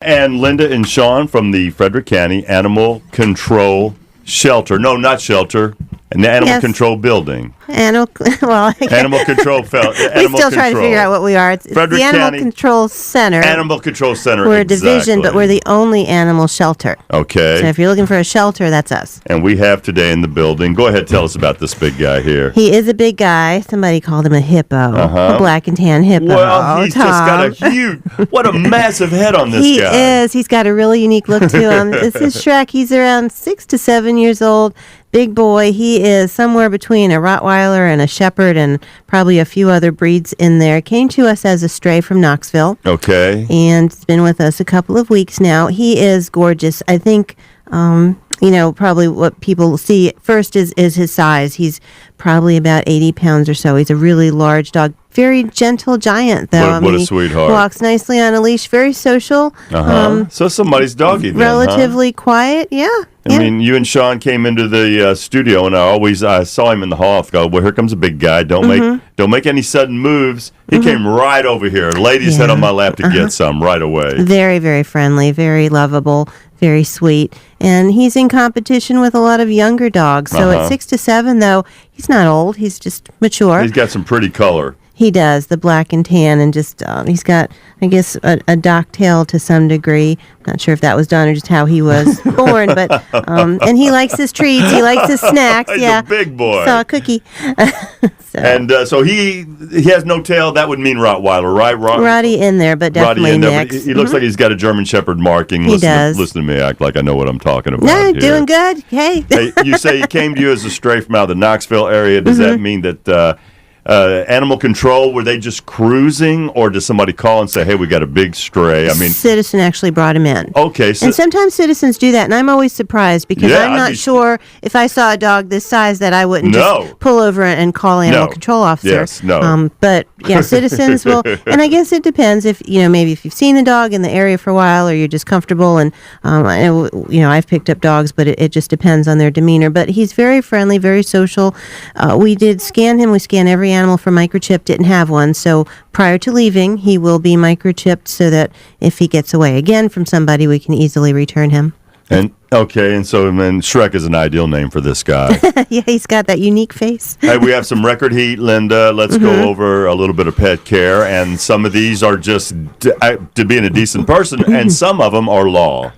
and Linda and Sean from the Frederick County Animal Control Shelter. No, not shelter. An animal control building. Animal control. We still try to figure out what we are. It's the Animal Control Center. Animal Control Center. We're a division, but we're the only animal shelter. Okay. So if you're looking for a shelter, that's us. And we have today in the building. Go ahead, tell us about this big guy here. He is a big guy. Somebody called him a hippo. A black and tan hippo. Well, he's just got a huge, what a massive head on this guy. He is. He's got a really unique look to him. This is Shrek. He's around 6 to 7 years old. Big boy. He is somewhere between a Rottweiler and a Shepherd and probably a few other breeds in there. Came to us as a stray from Knoxville. Okay. And has been with us a couple of weeks now. He is gorgeous. I think, probably what people see first is his size. He's probably about 80 pounds or so. He's a really large dog. Very gentle giant, though. What a sweetheart. Walks nicely on a leash. Very social. So somebody's doggy then, relatively quiet, yeah. I mean, you and Sean came into the studio, and I saw him in the hall. I go, well, here comes a big guy. Don't make any sudden moves. He came right over here, laid his head on my lap to get some right away. Very, very friendly, very lovable, very sweet. And he's in competition with a lot of younger dogs. So at 6 to 7, though, he's not old. He's just mature. He's got some pretty color. He does, the black and tan, and just he's got, I guess, a dock tail to some degree. Not sure if that was done or just how he was born, but and he likes his treats, he likes his snacks. He's a big boy. Saw a cookie. So he has no tail. That would mean Rottweiler, right? Roddy in there, but definitely mixed. He looks like he's got a German Shepherd marking. He does. Listen to me act like I know what I'm talking about. No, doing good. Hey, you say he came to you as a stray from out of the Knoxville area. Does that mean that animal control, were they just cruising, or does somebody call and say, hey, we got a big stray? I mean, citizen actually brought him in. Okay. And sometimes citizens do that, and I'm always surprised because I'm not sure if I saw a dog this size that I wouldn't just pull over and call an animal control officer. Yes, no. But yeah, citizens will, and I guess it depends if, maybe if you've seen the dog in the area for a while or you're just comfortable, and, I've picked up dogs, but it just depends on their demeanor. But he's very friendly, very social. We did scan him. We scan every animal for microchip, didn't have one, so prior to leaving he will be microchipped so that if he gets away again from somebody, we can easily return him. And so then Shrek is an ideal name for this guy. Yeah, he's got that unique face. Hey, we have some record heat, Linda. Let's go over a little bit of pet care, and some of these are just to being a decent person, and some of them are law.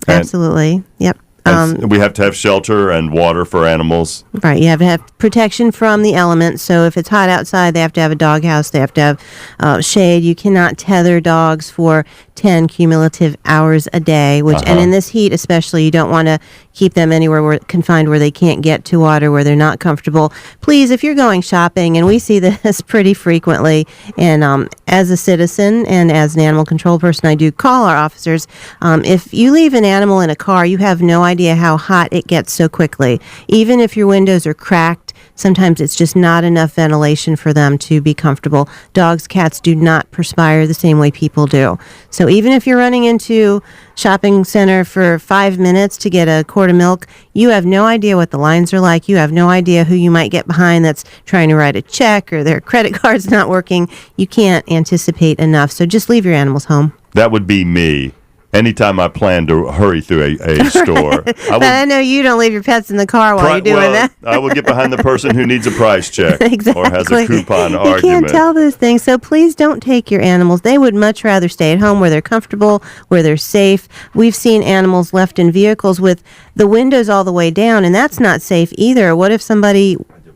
Absolutely. Yep. We have to have shelter and water for animals. Right. You have to have protection from the elements. So if it's hot outside, they have to have a doghouse. They have to have shade. You cannot tether dogs for 10 cumulative hours a day, and in this heat especially, you don't want to keep them anywhere confined where they can't get to water, where they're not comfortable. Please, if you're going shopping, and we see this pretty frequently, and as a citizen and as an animal control person, I do call our officers. If you leave an animal in a car, you have no idea how hot it gets so quickly. Even if your windows are cracked, sometimes it's just not enough ventilation for them to be comfortable. Dogs, cats do not perspire the same way people do. So even if you're running into shopping center for 5 minutes to get a quart of milk, you have no idea what the lines are like. You have no idea who you might get behind that's trying to write a check or their credit card's not working. You can't anticipate enough. So just leave your animals home. That would be me. Anytime I plan to hurry through a store. But I know you don't leave your pets in the car while you're doing that. I will get behind the person who needs a price check exactly. or has a coupon argument. You can't tell those things, so please don't take your animals. They would much rather stay at home where they're comfortable, where they're safe. We've seen animals left in vehicles with the windows all the way down, and that's not safe either. What if somebody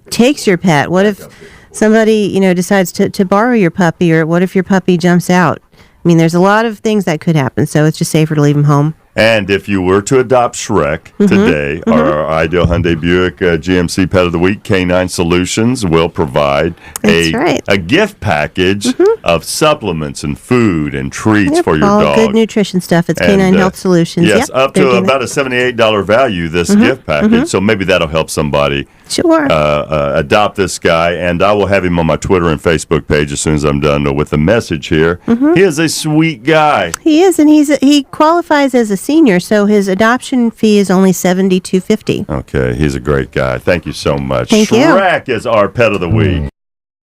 takes your pet? What if somebody, decides to borrow your puppy, or what if your puppy jumps out? I mean, there's a lot of things that could happen, so it's just safer to leave them home. And if you were to adopt Shrek today, our ideal Hyundai Buick GMC Pet of the Week, Canine Solutions, will provide a gift package of supplements and food and treats for your dog. Good nutrition stuff. It's Canine Health Solutions. Yes, up to about a $78 value, this gift package. So maybe that'll help somebody adopt this guy. And I will have him on my Twitter and Facebook page as soon as I'm done with the message here. He is a sweet guy. He is, and he qualifies as a senior, so his adoption fee is only $72.50. Okay, he's a great guy. Thank you so much. Thank you. Shrek is our Pet of the Week.